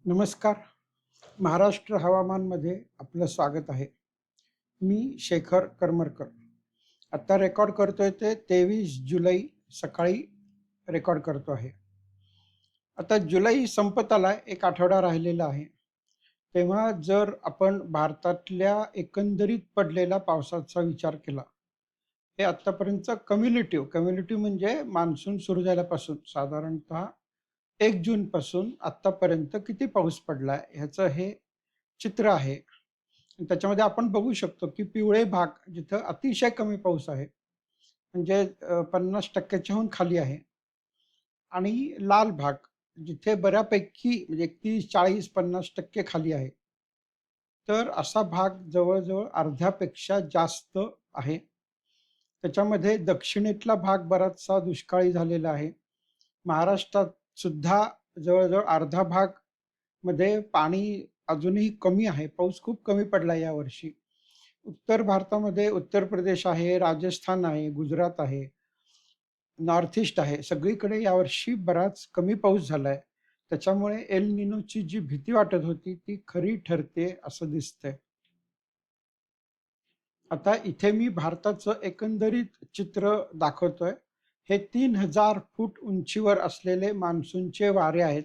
नमस्कार. महाराष्ट्र हवामानमध्ये आपलं स्वागत आहे. मी शेखर करमरकर. आता रेकॉर्ड करतोय ते 23 जुलै सकाळी रेकॉर्ड करतो आहे. आता जुलै संपत आलाय, एक आठवडा राहिलेला आहे. तेव्हा जर आपण भारतातल्या एकंदरीत पडलेल्या पावसाचा विचार केला, हे आत्तापर्यंतचं कम्युलेटिव्ह म्हणजे मान्सून सुरू झाल्यापासून साधारणतः 1 जूनपासून आत्तापर्यंत किती पाऊस पडलाय ह्याचं हे चित्र आहे. त्याच्यामध्ये आपण बघू शकतो, की पिवळे भाग जिथं अतिशय कमी पाऊस आहे, म्हणजे 50% हून खाली आहे आणि लाल भाग जिथे बऱ्यापैकी म्हणजे 30, 40, 50% खाली आहे. तर असा भाग जवळ-जवळ अर्ध्यापेक्षा जास्त आहे. त्याच्यामध्ये दक्षिणेतला भाग बराचसा दुष्काळी झालेला आहे. महाराष्ट्रात सुद्धा जवळ-जवळ अर्धा भाग मध्ये पाणी अजूनही कमी आहे. पाऊस खूप कमी पडला यावर्षी. उत्तर भारतामध्ये उत्तर प्रदेश आहे, राजस्थान आहे, गुजरात आहे, नॉर्थ ईस्ट आहे. सगळीकडे यावर्षी बराच कमी पाऊस झालाय. त्याच्यामुळे एल निनोची जी भीती वाटत होती ती खरी ठरते असं दिसतंय. आता इथे मी भारताचं एकंदरीत चित्र दाखवतोय. हे 3000 फूट उंचीवर असलेले मान्सूनचे वारे आहेत.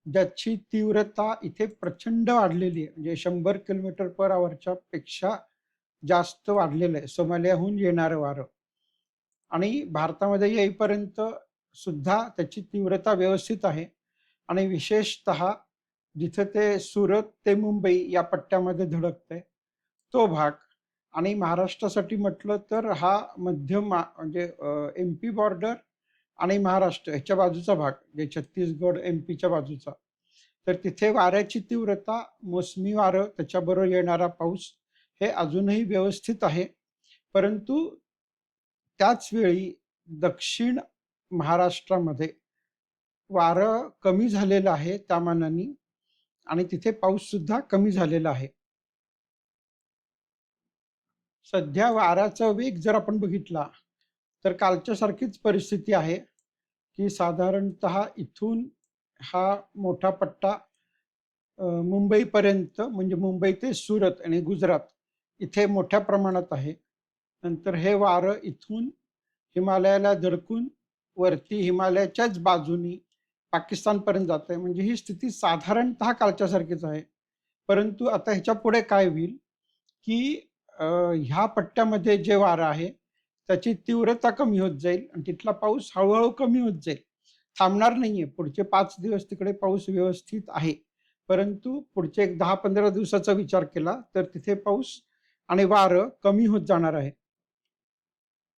ज्याची तीव्रता इथे प्रचंड वाढलेली आहे. म्हणजे 100 किलोमीटर पर आवरच्या पेक्षा जास्त वाढलेलं आहे. सोमालियाहून येणारं वारं आणि भारतामध्ये येईपर्यंत सुद्धा त्याची तीव्रता व्यवस्थित आहे आणि विशेषतः जिथे ते सुरत ते मुंबई या पट्ट्यामध्ये धडकतंय तो भाग आणि महाराष्ट्रासाठी म्हटलं तर हा म्हणजे एम-पी बॉर्डर आणि महाराष्ट्र ह्याच्या बाजूचा भाग, जे छत्तीसगड, एम-पीच्या बाजूचा. तर तिथे वाऱ्याची तीव्रता, मोसमी वारं, त्याच्याबरोबर येणारा पाऊस हे अजूनही व्यवस्थित आहे. परंतु त्याच वेळी दक्षिण महाराष्ट्रामध्ये वारं कमी झालेलं आहे त्या मानाने आणि तिथे पाऊससुद्धा कमी झालेला आहे. सध्या वाऱ्याचा वेग जर आपण बघितला, तर कालच्या सारखीच परिस्थिती आहे, की साधारणतः इथून हा मोठा पट्टा मुंबईपर्यंत म्हणजे मुंबई ते सुरत आणि गुजरात इथे मोठ्या प्रमाणात आहे. नंतर हे वारं इथून हिमालयाला धडकून वरती हिमालयाच्याच बाजूनी पाकिस्तानपर्यंत जातंय. म्हणजे ही स्थिती साधारणतः कालच्यासारखीच आहे. परंतु आता ह्याच्यापुढे काय होईल, की ह्या पट्ट्यामध्ये जे वारं आहे, त्याची तीव्रता कमी होत जाईल आणि तिथला पाऊस हळू कमी होत जाईल. थांबणार नाहीये. पुढचे 5 दिवस तिकडे पाऊस व्यवस्थित आहे. परंतु पुढचे एक 10-15 दिवसाचा विचार केला, तर तिथे पाऊस आणि वारं कमी होत जाणार आहे.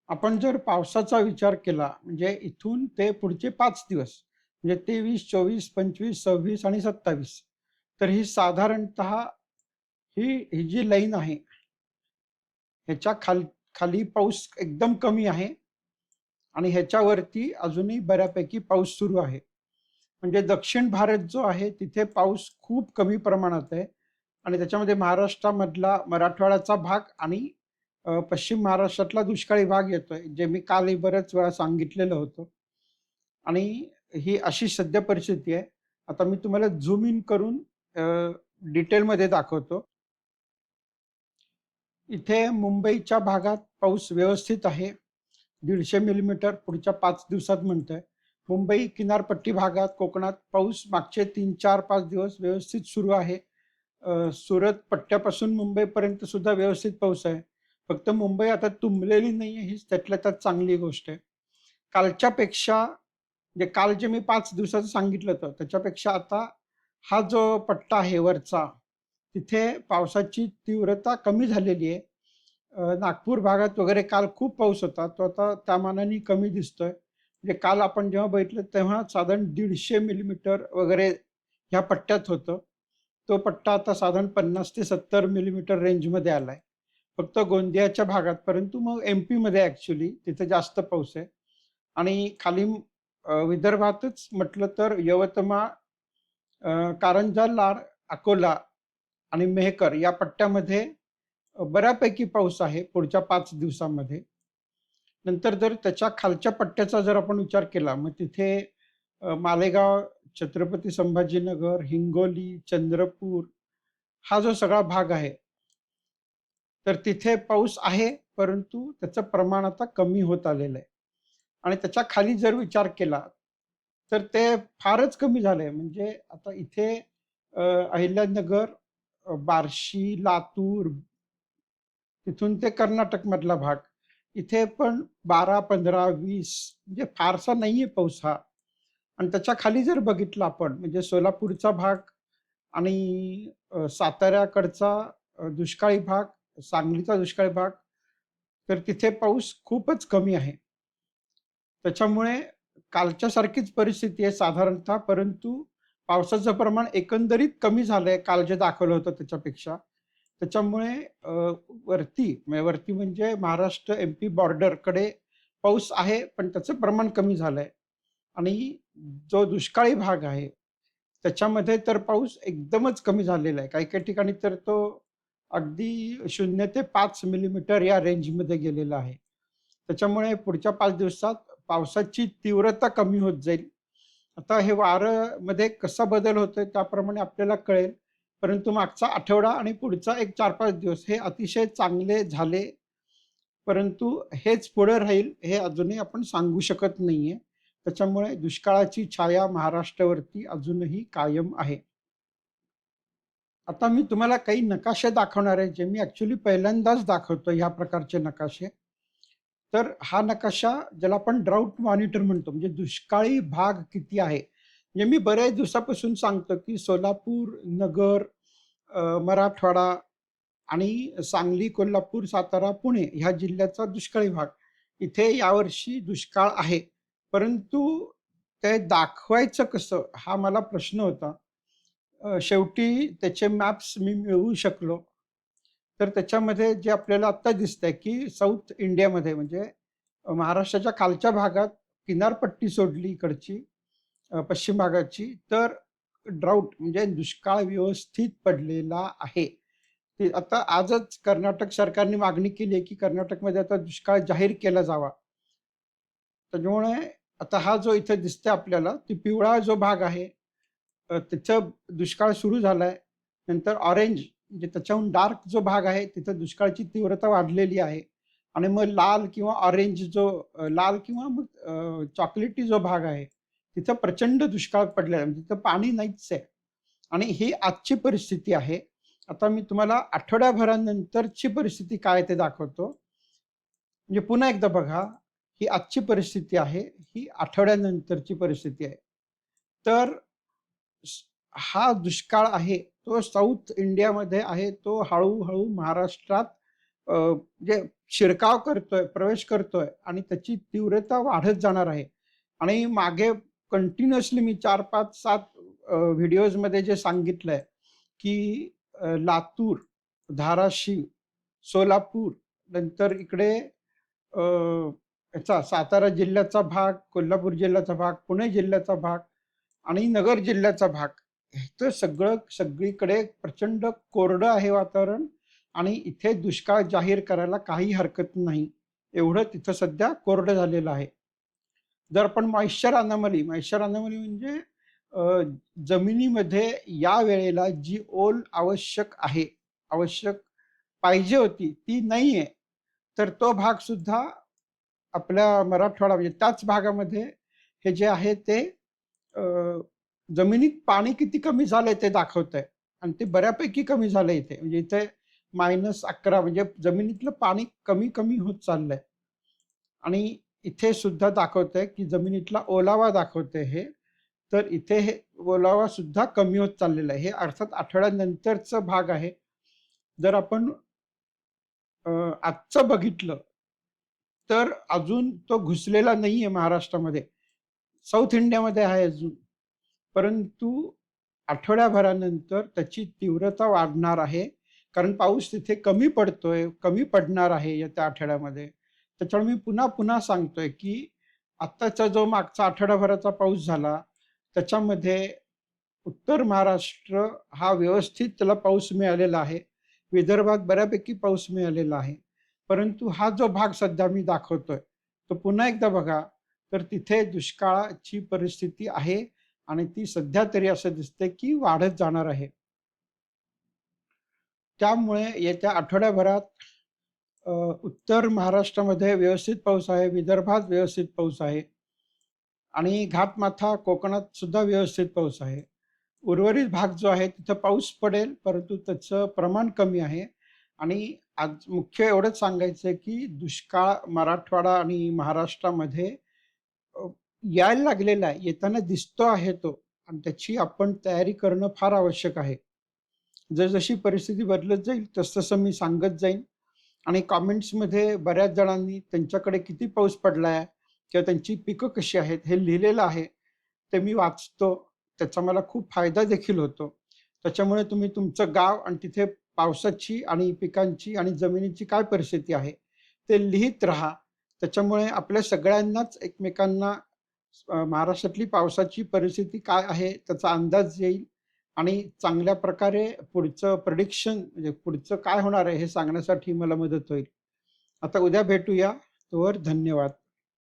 आपण जर पावसाचा विचार केला, म्हणजे इथून ते पुढचे 5 दिवस, म्हणजे 23, 24, 25, 26 आणि 27 तर ही साधारणतः ही जी लाईन आहे, ह्याच्या खाली पाऊस एकदम कमी आहे आणि ह्याच्यावरती अजूनही बऱ्यापैकी पाऊस सुरू आहे. म्हणजे दक्षिण भारत जो आहे तिथे पाऊस खूप कमी प्रमाणात आहे आणि त्याच्यामध्ये महाराष्ट्रामधला मराठवाड्याचा भाग आणि पश्चिम महाराष्ट्रातला दुष्काळी भाग येतोय, जे मी कालही बऱ्याच वेळा सांगितलेलं होतं आणि ही अशी सध्या परिस्थिती आहे. आता मी तुम्हाला झूम इन करून डिटेलमध्ये दाखवतो. इथे मुंबईच्या भागात पाऊस व्यवस्थित आहे. 150 मिलीमीटर पुढच्या 5 दिवसात म्हणतंय. मुंबई किनारपट्टी भागात, कोकणात पाऊस मागचे 3, 4, 5 दिवस व्यवस्थित सुरू आहे. सुरत पट्ट्यापासून मुंबईपर्यंत सुद्धा व्यवस्थित पाऊस आहे. फक्त मुंबई आता तुंबलेली नाहीये हीच त्यातल्या त्यात चांगली गोष्ट आहे. कालच्यापेक्षा म्हणजे काल जे मी 5 दिवसाचं सांगितलं होतं, त्याच्यापेक्षा आता हा जो पट्टा आहे वरचा, तिथे पावसाची तीव्रता कमी झालेली आहे. नागपूर भागात वगैरे काल खूप पाऊस होता. तो आता त्या मानाने कमी दिसतोय. म्हणजे काल आपण जेव्हा बघितलं तेव्हा साधारण 150 मिलीमीटर वगैरे ह्या पट्ट्यात होतं. तो पट्टा आता साधारण 50 ते 70 मिलीमीटर रेंजमध्ये आलाय. फक्त गोंदियाच्या भागात. परंतु मग एम-पीमध्ये ॲक्चुअली तिथे जास्त पाऊस आहे आणि खाली विदर्भातच म्हटलं तर यवतमाळ, कारंजा, लाड, अकोला आणि मेहकर या पट्ट्यामध्ये बऱ्यापैकी पाऊस आहे पुढच्या 5 दिवसामध्ये. नंतर जर त्याच्या खालच्या पट्ट्याचा जर आपण विचार केला, मग तिथे मालेगाव, छत्रपती संभाजीनगर, हिंगोली, चंद्रपूर हा जो सगळा भाग आहे, तर तिथे पाऊस आहे, परंतु त्याचं प्रमाण आता कमी होत आलेलं आहे. आणि त्याच्या खाली जर विचार केला, तर ते फारच कमी झालंय. म्हणजे आता इथे अहिल्यानगर, बार्शी, लातूर, तिथून ते कर्नाटकमधला भाग, इथे पण 12, 15, 20 म्हणजे फारसा नाहीये पाऊस हा. आणि त्याच्या खाली जर बघितलं आपण, म्हणजे सोलापूरचा भाग आणि साताऱ्याकडचा दुष्काळी भाग, सांगलीचा दुष्काळी भाग, तर तिथे पाऊस खूपच कमी आहे. त्याच्यामुळे कालच्या सारखीच परिस्थिती आहे साधारणतः, परंतु पावसाचं प्रमाण एकंदरीत कमी झालंय काल जे दाखवलं होतं त्याच्यापेक्षा. त्याच्यामुळे वरती म्हणजे महाराष्ट्र एम-पी बॉर्डरकडे पाऊस आहे, पण त्याचं प्रमाण कमी झालंय. आणि जो दुष्काळी भाग आहे, त्याच्यामध्ये तर पाऊस एकदमच कमी झालेला आहे. काही-काही ठिकाणी तर तो अगदी 0 ते 5 मिलीमीटर या रेंजमध्ये गेलेला आहे. त्याच्यामुळे पुढच्या 5 दिवसात पावसाची तीव्रता कमी होत जाईल. आता हे वारंमध्ये कसा बदल होतोय त्याप्रमाणे आपल्याला कळेल. परंतु मागचा आठवडा आणि पुढचा एक 4-5 दिवस हे अतिशय चांगले झाले. परंतु हेच पुढे राहील हे अजूनही आपण सांगू शकत नाहीये. त्याच्यामुळे दुष्काळाची छाया महाराष्ट्रावरती अजूनही कायम आहे. आता मी तुम्हाला काही नकाशे दाखवणार आहे, जे मी ॲक्चुअली पहिल्यांदाच दाखवतो ह्या प्रकारचे नकाशे. तर हा नकाशा ज्याला आपण ड्राउट मॉनिटर म्हणतो, म्हणजे दुष्काळी भाग किती आहे. म्हणजे मी बऱ्याच दिवसापासून सांगतो, की सोलापूर, नगर, मराठवाडा आणि सांगली, कोल्हापूर, सातारा, पुणे ह्या जिल्ह्याचा दुष्काळी भाग. इथे यावर्षी दुष्काळ आहे. परंतु ते दाखवायचं कसं हा मला प्रश्न होता. शेवटी त्याचे मॅप्स मी मिळवू शकलो. तर त्याच्यामध्ये जे आपल्याला आत्ता दिसतंय, की साऊथ इंडियामध्ये म्हणजे महाराष्ट्राच्या खालच्या भागात किनारपट्टी सोडली इकडची, पश्चिम भागाची, तर ड्राउट म्हणजे दुष्काळ व्यवस्थित पडलेला आहे. ते आता आजच कर्नाटक सरकारने मागणी केली आहे, की कर्नाटकमध्ये आता दुष्काळ जाहीर केला जावा. त्याच्यामुळे आता हा जो इथे दिसतोय आपल्याला, ती पिवळा जो भाग आहे, तिथं दुष्काळ सुरू झालाय. नंतर ऑरेंज म्हणजे त्याच्याहून डार्क जो भाग आहे, तिथं दुष्काळाची तीव्रता वाढलेली आहे. आणि मग लाल किंवा ऑरेंज जो लाल किंवा मग चॉकलेटी जो भाग आहे, तिथं प्रचंड दुष्काळ पडलेला आहे. म्हणजे तिथं पाणी नाहीच आहे. आणि ही आजची परिस्थिती आहे. आता मी तुम्हाला आठवड्याभरानंतरची परिस्थिती काय ते दाखवतो. म्हणजे पुन्हा एकदा बघा, ही आजची परिस्थिती आहे, ही आठवड्यानंतरची परिस्थिती आहे. तर स हा दुष्काळ आहे, तो साऊथ इंडियामध्ये आहे. तो हळू-हळू महाराष्ट्रात म्हणजे शिरकाव करतोय, प्रवेश करतोय आणि त्याची तीव्रता वाढत जाणार आहे. आणि मागे कंटिन्युअसली मी 4, 5, 7 व्हिडिओजमध्ये जे सांगितलंय, की लातूर, धाराशिव, सोलापूर, नंतर इकडे याचा सातारा जिल्ह्याचा भाग, कोल्हापूर जिल्ह्याचा भाग, पुणे जिल्ह्याचा भाग आणि नगर जिल्ह्याचा भाग. इथं सगळीकडे प्रचंड कोरडं आहे वातावरण आणि इथे दुष्काळ जाहीर करायला काही हरकत नाही. एवढं तिथं सध्या कोरडं झालेलं आहे. जर आपण मॉइश्चर अनॉमली म्हणजे अ, जमिनीमध्ये या वेळेला जी ओल आवश्यक आहे, आवश्यक पाहिजे होती, ती नाहीये. तर तो भाग सुद्धा आपल्या मराठवाडा म्हणजे त्याच भागामध्ये हे जे आहे ते अ, जमिनीत पाणी किती कमी झालंय ते दाखवतंय आणि ते बऱ्यापैकी कमी झालंय इथे. म्हणजे इथे -11 म्हणजे जमिनीतलं पाणी कमी-कमी होत चाललंय. आणि इथे सुद्धा दाखवतंय, की जमिनीतला ओलावा दाखवतंय हे. तर इथे हे ओलावा सुद्धा कमी होत चाललेला आहे. हे अर्थात आठवड्यानंतरचा भाग आहे. जर आपण आजचं बघितलं, तर अजून तो घुसलेला नाहीये महाराष्ट्रामध्ये. साऊथ इंडियामध्ये आहे अजून. परंतु आठवड्याभरानंतर त्याची तीव्रता वाढणार आहे. कारण पाऊस तिथे कमी पडतोय, कमी पडणार आहे येत्या आठवड्यामध्ये. त्याच्यामुळे मी पुन्हा-पुन्हा सांगतोय, की आत्ताचा जो मागचा आठवडाभराचा पाऊस झाला, त्याच्यामध्ये उत्तर महाराष्ट्र हा व्यवस्थित त्याला पाऊस मिळालेला आहे. विदर्भात बऱ्यापैकी पाऊस मिळालेला आहे. परंतु हा जो भाग सध्या मी दाखवतोय, तो पुन्हा एकदा बघा, तर तिथे दुष्काळाची परिस्थिती आहे आणि ती सध्या तरी असं दिसते की वाढत जाणार आहे. त्यामुळे येत्या आठवड्याभरात उत्तर महाराष्ट्रामध्ये व्यवस्थित पाऊस आहे, विदर्भात व्यवस्थित पाऊस आहे आणि घाटमाथा कोकणात सुद्धा व्यवस्थित पाऊस आहे. उर्वरित भाग जो आहे तिथं पाऊस पडेल, परंतु त्याचं प्रमाण कमी आहे आणि आज मुख्य एवढंच सांगायचं आहे की दुष्काळ मराठवाडा आणि महाराष्ट्रामध्ये अ, यायला लागलेला आहे, येताना दिसतो आहे तो आणि त्याची आपण तयारी करणं फार आवश्यक आहे. जसजशी परिस्थिती बदलत जाईल, तसतसं मी सांगत जाईन आणि कमेंट्समध्ये बऱ्याच जणांनी त्यांच्याकडे किती पाऊस पडलाय किंवा त्यांची पिकं कशी आहेत हे लिहिलेलं आहे. ते मी वाचतो. त्याचा मला खूप फायदा देखील होतो. त्याच्यामुळे तुम्ही तुमचं गाव आणि तिथे पावसाची आणि पिकांची आणि जमिनीची काय परिस्थिती आहे, ते लिहीत राहा. त्याच्यामुळे आपल्या सगळ्यांनाच एकमेकांना महाराष्ट्रातली पावसाची परिस्थिती काय आहे त्याचा अंदाज येईल आणि चांगल्या प्रकारे पुढचं प्रिडिक्शन म्हणजे पुढचं काय होणार आहे हे सांगण्यासाठी मला मदत होईल. आता उद्या भेटूया. तोवर धन्यवाद.